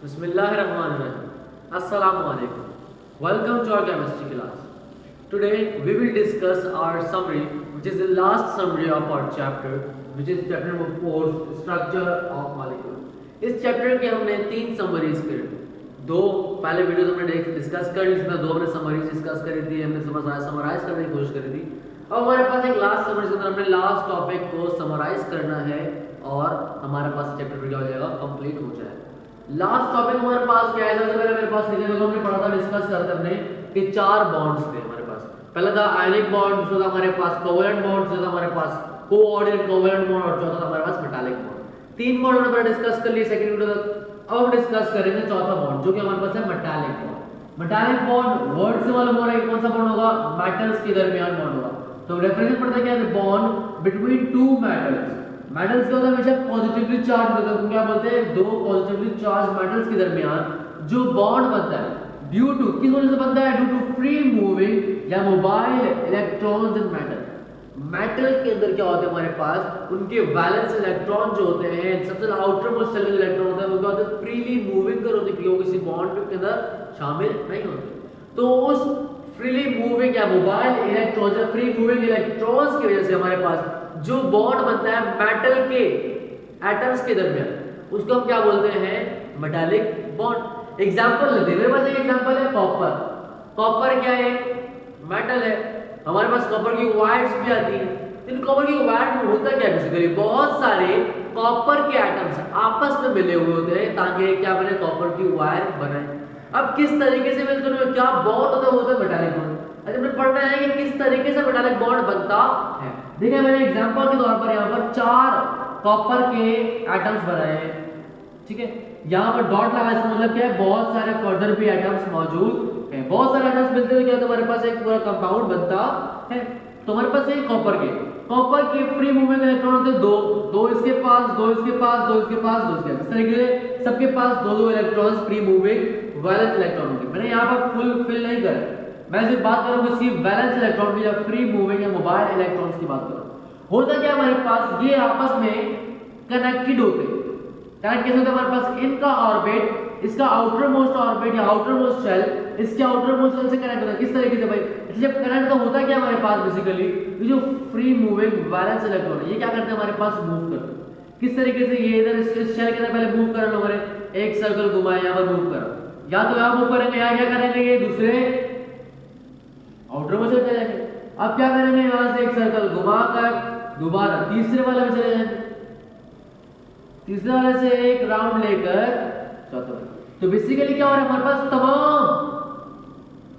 Bismillahirrahmanirrahim. Assalamu alaikum. Welcome to our chemistry class. Today we will discuss our summary, which is the last summary of our chapter, which is chapter number 4, structure of molecule. इस chapter के हमने 3 summaries करी। दो पहले videos हमने discuss कर ली, इसमें 2 हमने समरीज डिस्कस करी थी, हमने समराइज करने की कोशिश करी थी। अब हमारे पास एक लास्ट समरी के अंदर हमने लास्ट टॉपिक को समराइज करना है और हमारे पास चैप्टर क्या हो जाएगा, कंप्लीट हो जाएगा। लास्ट टॉपिक हमारे पास क्या है, सबसे पहले मेरे पास लिखे तो हमने पढ़ा था, डिस्कस करते हमने कि 4 बॉन्ड्स थे हमारे पास। पहला था आयनिक बॉन्ड, दूसरा था हमारे पास कोवैलेंट बॉन्ड, तीसरा था हमारे पास कोऑर्डिनेट कोवैलेंट बॉन्ड और चौथा था हमारे पास मेटालिक बॉन्ड। 3 बॉन्ड हमने डिस्कस कर लिए सेकंड वीडियो तक। अब हम डिस्कस करेंगे चौथा बॉन्ड जो कि हमारे पास है metallic bond. Metallic bond word से मालूम हो रहा है कौन सा बॉन्ड होगा, मेटल्स के दरमियान बॉन्ड होगा। तो रिप्रेजेंट करता है क्या है, बॉन्ड बिटवीन 2 मेटल्स। मेटल्स क्या होता है, हमेशा पॉजिटिवली चार्ज होता है। क्या बोलते हैं, 2 पॉजिटिवली चार्ज मेटल्स के दरमियान जो बॉन्ड बनता है, ड्यू टू किस वजह से बनता है, ड्यू टू फ्री मूविंग या mobile electrons in metal. Metal के अंदर क्या होता है हमारे पास, उनके वैलेंस इलेक्ट्रॉन जो होते हैं, सबसे आउटर मोस्ट शेल के इलेक्ट्रॉन होते हैं, वो क्या होते हैं, फ्रीली मूविंग कर होते हैं, किसी बॉन्ड के अंदर शामिल नहीं होते। तो उस फ्रीली मूविंग या मोबाइल इलेक्ट्रॉन्स या फ्री मूविंग इलेक्ट्रॉन्स की वजह से हमारे पास जो बॉन्ड बनता है मेटल के एटम्स के दरमियान, उसको हम क्या बोलते हैं, मेटालिक बॉन्ड। एग्जांपल लेते हैं, मेरे पास एक एग्जांपल है कॉपर। कॉपर क्या है, मेटल है। हमारे पास कॉपर की वायर्स भी आती हैं। इन कॉपर की वायर में होता क्या है, बेसिकली बहुत सारे कॉपर के एटम्स आपस में मिले हुए होते हैं ताकि क्या बने, कॉपर की वायर बने। अब किस तरीके से मिलकर क्या बॉन्ड होता है मेटालिक बॉन्ड। अच्छा, हमें पढ़ना है कि किस तरीके से मेटालिक बॉन्ड बनता है। देखिए मैंने एग्जांपल के तौर पर यहाँ पर 4 कॉपर के एटम्स बनाए हैं, ठीक है। यहाँ पर डॉट लगा, इसका मतलब क्या है, बहुत सारे फर्दर भी एटम्स मौजूद हैं। बहुत सारे एटम्स मिलते हैं, क्या तो हमारे पास एक पूरा कंपाउंड बनता है। तो हमारे पास एक कॉपर के फ्री मूवमेंट इलेक्ट्रॉन होते हैं 2 इसके पास, 2 इसके पास, 2 इसके पास, 2 इसके पास। इस तरीके से सबके पास 2 electrons free moving valence electron होंगे। मैंने यहाँ पर फुल फिल नहीं कर, मैं सिर्फ बात करूंगा इसकी वैलेंस इलेक्ट्रॉन की या फ्री मूविंग या मोबाइल इलेक्ट्रॉन्स की बात करूं। होता क्या हमारे पास, ये आपस में कनेक्टेड होते हैं। कनेक्ट कैसे होता है, हमारे पास इनका ऑर्बिट, इसका आउटर मोस्ट ऑर्बिट या आउटर मोस्ट शेल इसके आउटर मोस्ट शेल से कनेक्ट होता है। किस तरीके से भाई, जब कनेक्ट तो होता क्या हमारे पास, बेसिकली ये जो फ्री मूविंग वैलेंस इलेक्ट्रॉन है, ये क्या करते हैं हमारे पास, मूव करते हैं। किस तरीके से, ये इधर इस शेल के अंदर पहले मूव कर लो, एक सर्कल घुमाए, यहाँ पर मूव करो, या तो यहाँ मूव करेंगे, यहाँ क्या करेंगे, ये दूसरे आउटर मोस्ट शेल चले जाएंगे। अब क्या करेंगे, यहाँ से एक सर्कल घुमाकर दोबारा तीसरे वाले में चले जाएंगे, तीसरे वाले से एक राउंड लेकर चौथे वाले। तो बेसिकली क्या हो रहा है, हमारे पास तमाम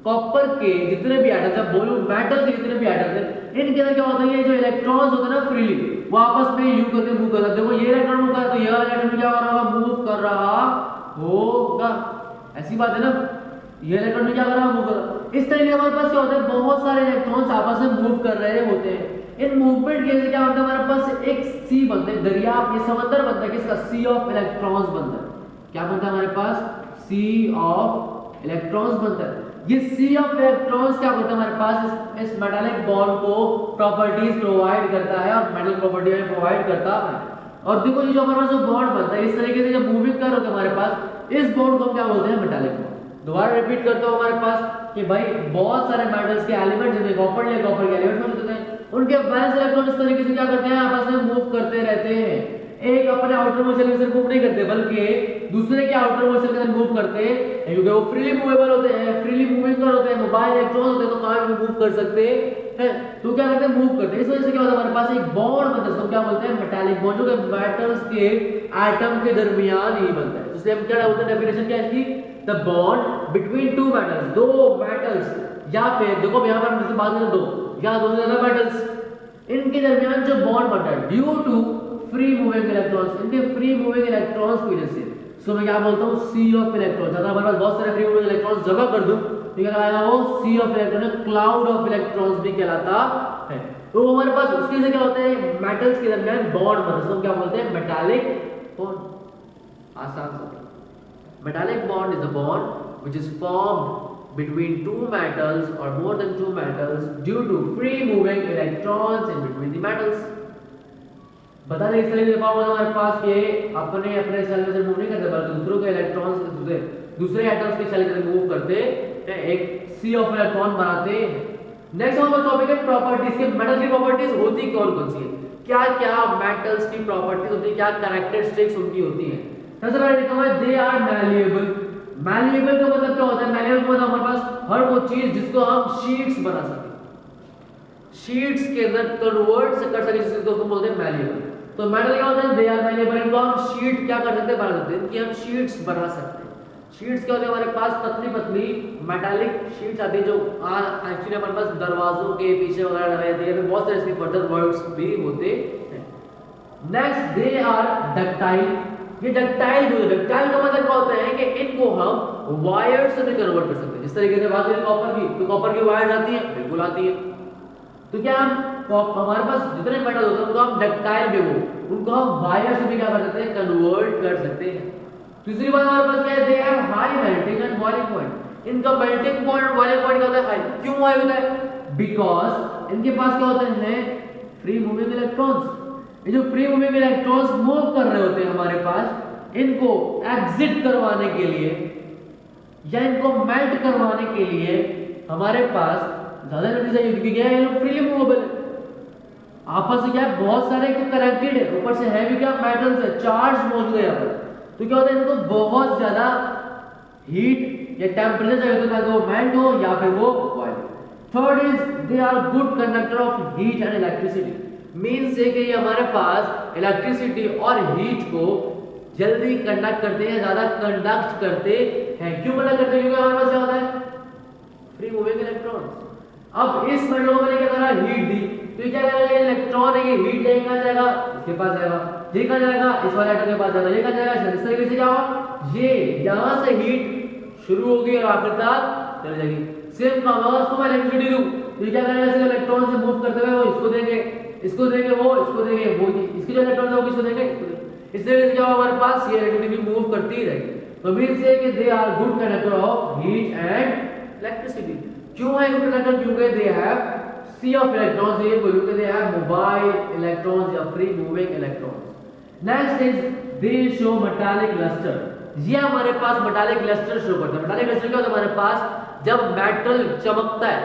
कॉपर के जितने भी एटम्स है, बोलो मेटल के जितने भी एटम्स है, इनके अंदर क्या होता है, ये जो इलेक्ट्रॉन्स होते हैं ना फ्रीली, वो आपस में यूं करके मूव कर रहा है। देखो ये इलेक्ट्रॉन मूव कर रहा है, तो ये इलेक्ट्रॉन क्या कर रहा होगा, मूव कर रहा होगा। ऐसी बात है ना, ये इलेक्ट्रॉन क्या कर रहा है, मूव कर रहा है। इस तरीके हमारे पास क्या होता है, बहुत सारे इलेक्ट्रॉन्स आपस में मूव कर रहे होते हैं। इन मूवमेंट के क्या होता है, हमारे पास एक सी बनता है, दरिया, ये समंदर बनता है, किसका, सी ऑफ इलेक्ट्रॉन्स बनता है। क्या बनता है हमारे पास, सी ऑफ इलेक्ट्रॉन्स बनता है। ये सी ऑफ इलेक्ट्रॉन्स क्या करता है हमारे पास, इस मेटालिक बॉन्ड को प्रॉपर्टीज प्रोवाइड करता है और मेटल प्रॉपर्टी में प्रोवाइड करता है। और देखो ये जो हमारे पास जो बॉन्ड बनता है, इस तरीके से जब मूविंग कर होता है हमारे पास, इस बॉन्ड को क्या बोलते हैं, मेटालिक बॉन्ड। दोबारा रिपीट करता हूं, हमारे पास कि भाई बहुत सारे मेटल्स के एलिमेंट्स जिनमें कॉपर के एलिमेंट्स मौजूद होते हैं, उनके वैलेंस इलेक्ट्रॉन इस तरीके से क्या करते हैं, आपस में मूव करते रहते हैं। एक अपने आउटर मोस्ट शेल के अंदर मूव नहीं करते, बल्कि दूसरे के आउटर मोस्ट शेल के अंदर मूव करते हैं, क्योंकि वो फ्रीली मूवेबल होते हैं, फ्रीली मूविंग कर होते हैं, मोबाइल इलेक्ट्रॉन होते हैं, तो कहां भी मूव कर सकते हैं। तो क्या करते हैं, मूव करते हैं। इस वजह से क्या होता है, हमारे पास एक बॉन्ड बनता है, जिसको क्या बोलते हैं, मेटालिक बॉन्ड, जो कि मेटल्स के एटम के दरमियान ही बनता है। इसलिए हम क्या बोलते हैं, डेफिनेशन क्या है इसकी, the bond between 2 metals, 2 metals, या फिर देखो यहां पर हम बात करें 2 या 2 से ज्यादा मेटल्स, इनके दरमियान जो बॉन्ड बनता है due to free moving electrons, इनके फ्री मूविंग इलेक्ट्रॉन्स की वजह से, इसको मैं क्या बोलता हूं, सी ऑफ इलेक्ट्रॉन्स। अगर हमारे पास बहुत सारे फ्री मूविंग इलेक्ट्रॉन्स जमा कर दूं तो क्या कहलाएगा, वो sea of electron, cloud of electrons भी कहलाता है। तो हमारे पास उसकी वजह से क्या होता है, मेटल्स के दरमियान बॉन्ड बनता है, इसको क्या बोलते हैं, मेटालिक बॉन्ड। आसान सा, metallic bond is a bond which is formed between 2 metals or more than 2 metals due to free moving electrons in between the metals। बता दें इस तरह से हमारे पास ये अपने सेल में से मूव नहीं करते, बल्कि दूसरों के इलेक्ट्रॉन्स दूसरे एटम्स की शेल की तरफ मूव करते हैं, एक सी ऑफ इलेक्ट्रॉन बनाते हैं। नेक्स्ट हमारा टॉपिक है प्रॉपर्टीज के। मेटल की प्रॉपर्टीज होती कौन कौन सी है, क्या क्या मेटल्स की प्रॉपर्टीज होती है, क्या कैरेक्टरिस्टिक्स उनकी होती है। सबसे पहले लिखा हुआ है दे आर मैलिएबल। मैलिएबल का मतलब क्या होता है, मैलिएबल का मतलब हमारे पास हर वो चीज जिसको हम शीट्स बना सकें, शीट्स के अंदर कन्वर्ट कर सके, जिसको हम बोलते हैं मैलिएबल। तो मेटल क्या होता है, दे आर मैलिएबल, इनको हम शीट क्या कर सकते हैं, बना सकते हैं, इनकी हम शीट्स बना सकते हैं। शीट्स क्या होते हैं, हमारे पास पतली पतली मेटालिक शीट्स आती है जो एक्चुअली हमारे पास दरवाजों के पीछे वगैरह लगाई जाती है, बहुत सारे इसके फर्दर वर्ड्स भी होते हैं। Next they are ductile. ये डक्टाइल जो है, डक्टाइल का मतलब क्या होता है कि इनको हम वायर से भी कन्वर्ट कर सकते हैं। जिस तरीके से बात करें कॉपर की, तो कॉपर की वायर आती है, बिल्कुल आती है। तो क्या हम हमारे पास जितने मेटल होते हैं उनको हम डक्टाइल भी हो, उनको हम वायर से भी क्या कर सकते हैं, कन्वर्ट कर सकते हैं। दूसरी बात हमारे पास क्या है, they have high melting and boiling point. इनका मेल्टिंग पॉइंट और बॉइलिंग पॉइंट क्या होता है, हाई। क्यों हाई होता है, बिकॉज इनके पास क्या होते हैं, फ्री मूविंग इलेक्ट्रॉन्स। ये जो फ्री मूविंग इलेक्ट्रॉन्स मूव कर रहे होते हैं हमारे पास, इनको एग्जिट करवाने के लिए या इनको मेल्ट करवाने के लिए हमारे पास ज्यादा एनर्जी चाहिए, क्योंकि क्या है, ये लोग फ्रीली मूवेबल है, आपस में क्या है, बहुत सारे कनेक्टेड है, ऊपर से है भी क्या, मेटल्स है, चार्ज मौजूद है यहाँ पर। तो क्या होता है, इनको बहुत ज्यादा हीट या टेम्परेचर चाहिए होता है ताकि वो मेल्ट हो या फिर वो बॉयल। Third is they are good conductor of heat and electricity. Means है कि ये हमारे पास इलेक्ट्रिसिटी और हीट को जल्दी कंडक्ट करते हैं, ज्यादा कंडक्ट करते हैं। क्यों कंडक्ट करते हैं, क्योंकि हमारे पास क्या होता है, फ्री मूविंग इलेक्ट्रॉन्स। अब इस मेटल को मैंने क्या करा, हीट दी, तो क्या करेगा, इलेक्ट्रॉन है ये हीट लेके कहां जाएगा, इसके पास जाएगा, ये कहां जाएगा, इस वाले एटम के पास जाएगा, ये कहां जाएगा, इस तरीके से क्या होगा, ये यहां से हीट शुरू होगी और आखिर तक चली जाएगी। सेम काम होगा, उसको मैं इलेक्ट्रिसिटी दूं तो क्या करेगा, इसे इलेक्ट्रॉन से मूव करते हुए वो इसको देंगे, इसको देंगे, वो इसको देंगे, वो इसकी जो इलेक्ट्रॉन है वो किसको देंगे, इसको देंगे। इस तरीके से क्या होगा, हमारे पास ये इलेक्ट्रिसिटी मूव करती रहेगी। तो मींस है कि they are good conductor of heat and electricity. क्यों है गुड कंडक्टर, क्योंकि they have sea of electrons, ये बोलूं कि दे हैव मोबाइल इलेक्ट्रॉन्स या free moving electrons. Next is they show metallic lustre. ये हमारे पास मेटालिक लस्टर शो करता है। मेटालिक लस्टर क्या होता है, हमारे पास जब मेटल चमकता है,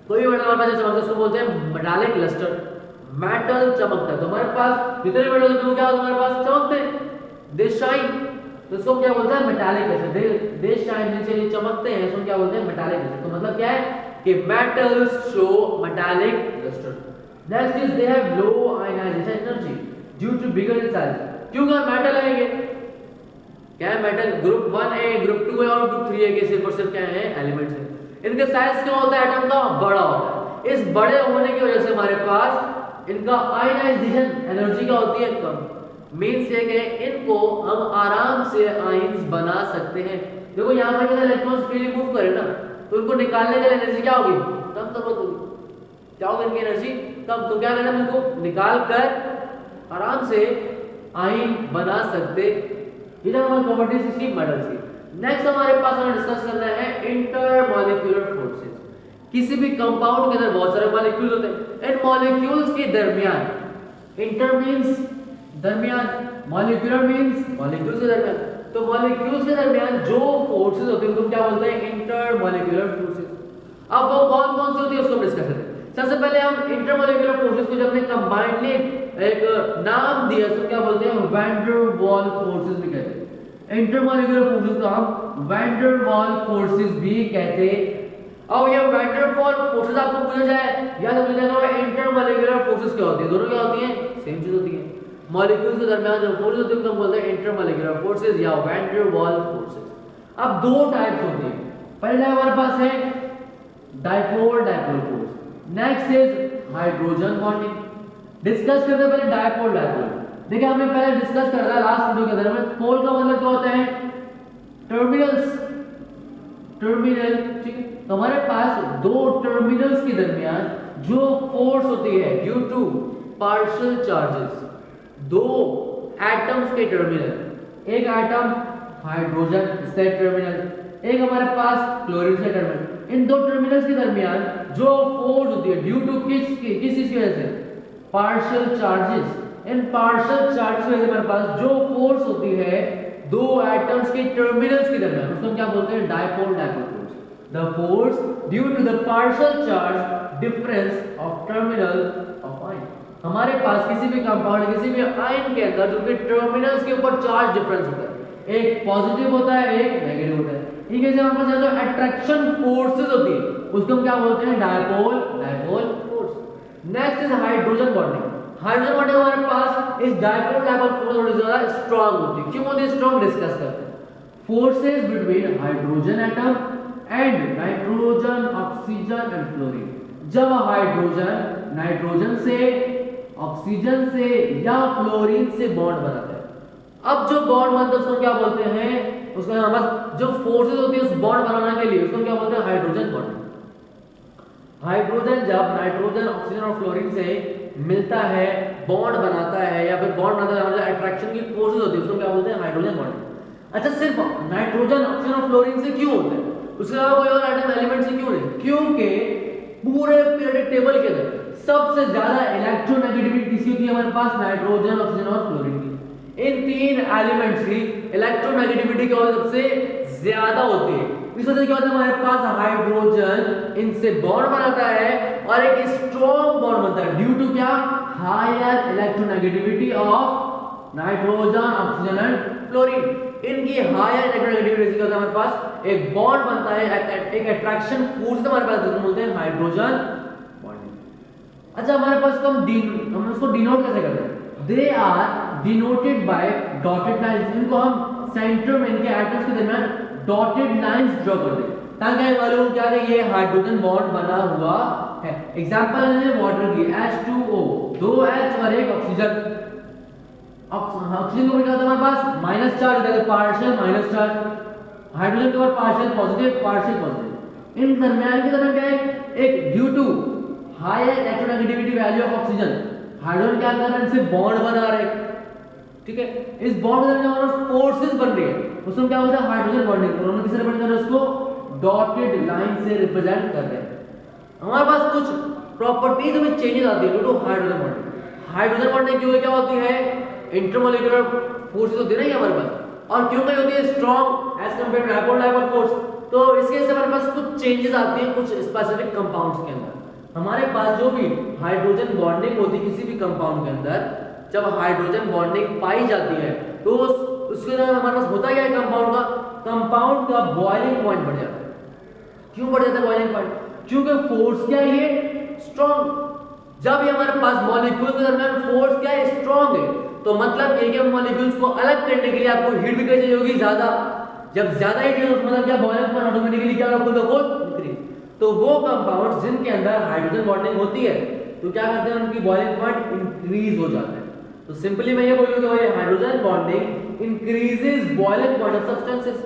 कोई भी मेटल हमारे पास चमकता है उसको बोलते हैं मेटालिक लस्टर। मेटल चमकता है तो हमारे पास जितने मेटल होते हैं क्या होता है, हमारे पास चमकते हैं, दे शाइन, तो इसको क्या बोलते हैं, मेटालिक लस्टर। दे शाइन नीचे ये चमकते हैं, इसको क्या बोलते हैं, मेटालिक लस्टर। तो मतलब क्या है कि metals show metallic lustre. Next is they have low ionisation energy due to bigger in size. क्योंकि मेटल है ये क्या है, मेटल ग्रुप 1 है, ग्रुप 2 है और ग्रुप 3 है, कि सिर्फ और सिर्फ क्या है, एलिमेंट्स है। इनका साइज क्या होता है, एटम का बड़ा होता है। इस बड़े होने की वजह से हमारे पास इनका आयनाइजेशन एनर्जी क्या होती है, कम। मींस ये कि इनको हम आराम से आयंस बना सकते हैं। देखो यहाँ पर अगर इलेक्ट्रॉन्स फ्रीली मूव करे ना, तो इनको निकालने के लिए एनर्जी क्या होगी, कम जरूरत होगी। क्या होगी इनकी एनर्जी कम, तो क्या करना, इनको निकाल कर आराम से आयन बना सकते। ये हमारी प्रॉपर्टीज इसकी मेटल्स की। नेक्स्ट हमारे पास हमें डिस्कस करना है इंटरमॉलिक्यूलर फोर्सेस। किसी भी कंपाउंड के अंदर बहुत सारे मॉलिक्यूल होते हैं, इन मॉलिक्यूल्स के दरमियान, इंटर मींस दरमियान, मॉलिक्यूलर मींस मॉलिक्यूल्स के दरमियान, तो मॉलिक्यूल्स के दरमियान जो फोर्सेस होते हैं उनको क्या बोलते हैं, इंटरमॉलिक्यूलर फोर्सेस। अब वो कौन कौन सी होती है उसको हम डिस्कस करते हैं। सबसे पहले हम इंटरमॉलिक्यूलर फोर्सेस को जब हमने कंबाइंडली एक नाम दिया तो क्या बोलते हैं, वैन डर वाल फोर्सेस भी कहते हैं। इंटरमॉलिक्यूलर फोर्सेस को हम वैन डर वाल फोर्सेस भी कहते हैं। अब ये वैन डर वाल फोर्सेस आपको पूछा जाए या तो पूछा जाए इंटरमॉलिक्यूलर फोर्सेस क्या होती है, दोनों क्या होती हैं, सेम चीज होती है। मॉलिक्यूल्स के दरमियान जो फोर्सेस होती है उनको हम बोलते हैं इंटरमॉलिक्यूलर फोर्सेस या वैन डर वाल फोर्सेस। अब दो टाइप्स होती है, पहले हमारे पास है dipole dipole force, next is hydrogen bonding. Discuss करते पहले डाइपोल डाइपोल। देखिए हमने पहले डिस्कस कर रहा है लास्ट वीडियो के अंदर में, पोल का मतलब क्या होता है, टर्मिनल्स, टर्मिनल, ठीक है। तो हमारे पास दो टर्मिनल्स के दरमियान जो फोर्स होती है ड्यू टू पार्शियल चार्जेस, दो एटम्स के टर्मिनल, एक एटम हाइड्रोजन इसका टर्मिनल, एक हमारे पास क्लोरीन का टर्मिनल, इन दो टर्मिनल्स के दरमियान जो फोर्स होती है ड्यू टू किस चीज की वजह से, पार्शियल चार्जेस। इन पार्शियल चार्जेस की वजह से हमारे पास जो फोर्स होती है दो एटम्स के टर्मिनल्स के दरमियान, उसको हम क्या बोलते हैं? Dipole dipole force. The force due to the partial charge difference of terminal of ion. हमारे पास किसी भी कंपाउंड, किसी भी आयन के अंदर जो कि टर्मिनल्स के ऊपर चार्ज डिफरेंस होता है, एक पॉजिटिव होता है, एक नेगेटिव होता है। ठीक है, हमारे पास जो अट्रैक्शन फोर्सेस होती है उसको हम क्या बोलते हैं? Dipole dipole force. Next is hydrogen bonding. Hydrogen bonding हमारे पास इस डायपोल डायपोल फोर्स थोड़ी ज्यादा स्ट्रांग होती है। क्यों होती है स्ट्रांग? डिस्कस करते हैं। Forces between hydrogen atom and nitrogen, oxygen and fluorine. जब हाइड्रोजन नाइट्रोजन से, ऑक्सीजन से या फ्लोरीन से बॉन्ड बनाता है, अब जो बॉन्ड बनता है उसको क्या बोलते हैं? उसका हमारे पास जो फोर्सेस होती है उस बॉन्ड बनाने के लिए उसको क्या बोलते हैं? Hydrogen bonding. हाइड्रोजन जब नाइट्रोजन, ऑक्सीजन और फ्लोरीन से मिलता है, बॉन्ड बनाता है या फिर बॉन्ड बनाता है, हमारे अट्रैक्शन की फोर्सेस होती है उसको क्या बोलते हैं? Hydrogen bonding. अच्छा, सिर्फ नाइट्रोजन, ऑक्सीजन और फ्लोरीन से क्यों होता है? उसके अलावा कोई और एटम एलिमेंट से क्यों नहीं? क्योंकि पूरे पीरियोडिक टेबल के अंदर सबसे ज्यादा इलेक्ट्रोनेगेटिविटी किसकी होती है? हमारे पास नाइट्रोजन, ऑक्सीजन और फ्लोरीन की। इन तीन एलिमेंट्स की इलेक्ट्रोनेगेटिविटी क्या होती है? सबसे ज्यादा होती है। इस वजह से क्या होता है? हमारे पास हाइड्रोजन इनसे बॉन्ड बनाता है और एक स्ट्रॉन्ग बॉन्ड बनता है ड्यू टू क्या? Higher electronegativity of nitrogen, oxygen and fluorine. इनकी हायर इलेक्ट्रोनेगेटिविटी से हमारे पास एक बॉन्ड बनता है, एक अट्रैक्शन फोर्स हमारे पास जिसको बोलते हैं हाइड्रोजन बॉन्डिंग। अच्छा, हमारे पास हम इसको डिनोट कैसे करते हैं? They are denoted by dotted lines. इनको हम सेंटर में इनके एटम्स के दरमियान डॉटेड लाइंस ड्रॉ कर दें ताकि हमें मालूम क्या है ये हाइड्रोजन बॉन्ड बना हुआ है। एग्जांपल है वाटर की H2O, 2 H और 1 ऑक्सीजन। ऑक्सीजन को क्या होता है हमारे पास? माइनस चार्ज होता है, पार्शियल माइनस चार्ज। हाइड्रोजन के ऊपर पार्शियल पॉजिटिव, पार्शियल पॉजिटिव। इन दरमियान की तरफ क्या है? एक due to higher electronegativity value of oxygen, hydrogen क्या कर रहा है? इनसे बॉन्ड बना रहा है। ठीक है, इस बॉन्ड के अंदर फोर्सेस बन रही है, उसको क्या होता है? Hydrogen bonding. तो उन्होंने किसे रिप्रेजेंट कर रहे हैं? उसको डॉटेड लाइन से रिप्रेजेंट कर रहे हैं। हमारे पास कुछ प्रॉपर्टीज में चेंजेस आती है due to hydrogen bonding. Hydrogen bonding क्यों क्या होती है? इंटरमोलिकुलर फोर्सेस होती है ना हमारे पास, और क्यों नहीं होती है? Strong as compare to dipole dipole force. तो इसके से हमारे पास कुछ चेंजेस आती हैं कुछ स्पेसिफिक कंपाउंड्स के अंदर। हमारे पास जो भी हाइड्रोजन बॉन्डिंग होती है किसी भी कंपाउंड के अंदर, जब हाइड्रोजन बॉन्डिंग पाई जाती है तो उसके अंदर हमारे पास होता क्या है? कंपाउंड का बॉइलिंग पॉइंट बढ़ जाता है। क्यों बढ़ जाता है बॉइलिंग पॉइंट? क्योंकि फोर्स क्या है? स्ट्रांग। जब ये हमारे पास मॉलिक्यूल के दरमियान फोर्स क्या है? स्ट्रांग है, तो मतलब ये कि मॉलिक्यूल्स को अलग करने के लिए आपको हीट भी चाहिए होगी ज्यादा। जब ज्यादा हीट है तो मतलब क्या? बॉइलिंग पॉइंट ऑटोमेटिकली क्या होगा? खुद ब खुद इंक्रीज। तो वो कंपाउंड्स जिनके अंदर हाइड्रोजन बॉन्डिंग होती है तो क्या करते हैं? उनकी बॉइलिंग पॉइंट इंक्रीज हो जाता है। तो सिंपली मैं ये बोलूंगा कि hydrogen bonding increases boiling point of substances.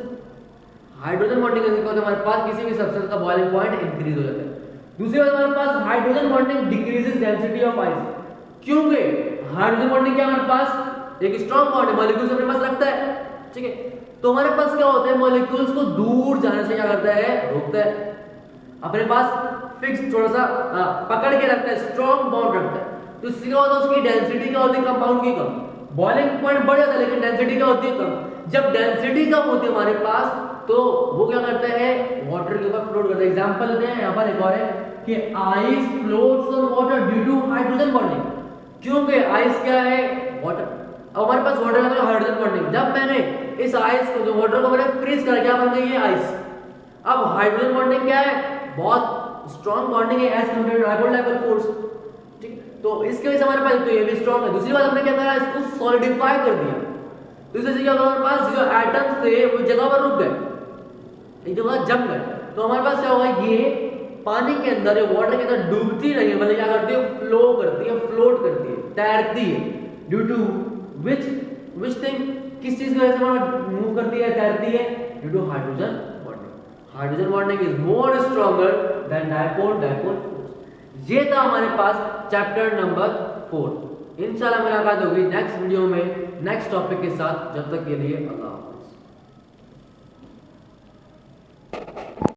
Hydrogen bonding से क्या होता है? हमारे पास किसी भी सब्सटेंस का बॉइलिंग पॉइंट इंक्रीज हो जाता है। दूसरी बात, हमारे पास hydrogen bonding decreases density of ice. क्योंकि हाइड्रोजन बॉन्डिंग क्या हमारे पास एक स्ट्रांग बॉन्ड है, मॉलिक्यूल्स अपने पास रखता है। ठीक है, तो हमारे पास क्या होता है? मॉलिक्यूल्स को दूर जाने से क्या करता है? रोकता है। अपने पास फिक्स थोड़ा सा पकड़ के रखता है, स्ट्रांग बॉन्ड रखता है। तो इसलिए होता है उसकी डेंसिटी क्या होती है? कंपाउंड की कम। बॉइलिंग पॉइंट बढ़ जाता है लेकिन डेंसिटी क्या होती है? कम। जब डेंसिटी कम होती है हमारे पास तो वो क्या करता है? वाटर के ऊपर फ्लोट करता है। एग्जांपल देते हैं, यहाँ पर एक और है कि ice floats on water due to hydrogen bonding. क्योंकि आइस क्या है? वाटर। अब हमारे पास वाटर है तो हाइड्रोजन बॉन्डिंग। जब मैंने इस आइस को, जो वाटर को मैंने फ्रीज कर, क्या बन गई है? आइस। अब हाइड्रोजन बॉन्डिंग क्या है? बहुत स्ट्रांग बॉन्डिंग है as compare to dipole dipole force. ठीक, तो इसके वजह से हमारे पास तो ये भी स्ट्रांग है। दूसरी बात, हमने क्या करा? इसको सॉलिडिफाई कर दिया। तो इससे क्या होगा? हमारे पास जो एटम्स थे वो जगह पर रुक गए, एक जगह जम गए। तो हमारे पास क्या होगा? ये पानी के अंदर, वाटर के अंदर डूबती नहीं है, मतलब क्या करती है? फ्लो करती है, फ्लोट करती है, तैरती है। Due to which thing? किस चीज की वजह से मूव करती है, तैरती है? Due to hydrogen bonding. Hydrogen bonding is more stronger than dipole dipole force. ये था हमारे पास चैप्टर नंबर 4। इंशाल्लाह मुलाकात होगी नेक्स्ट वीडियो में नेक्स्ट टॉपिक के साथ। जब तक के लिए अल्लाह।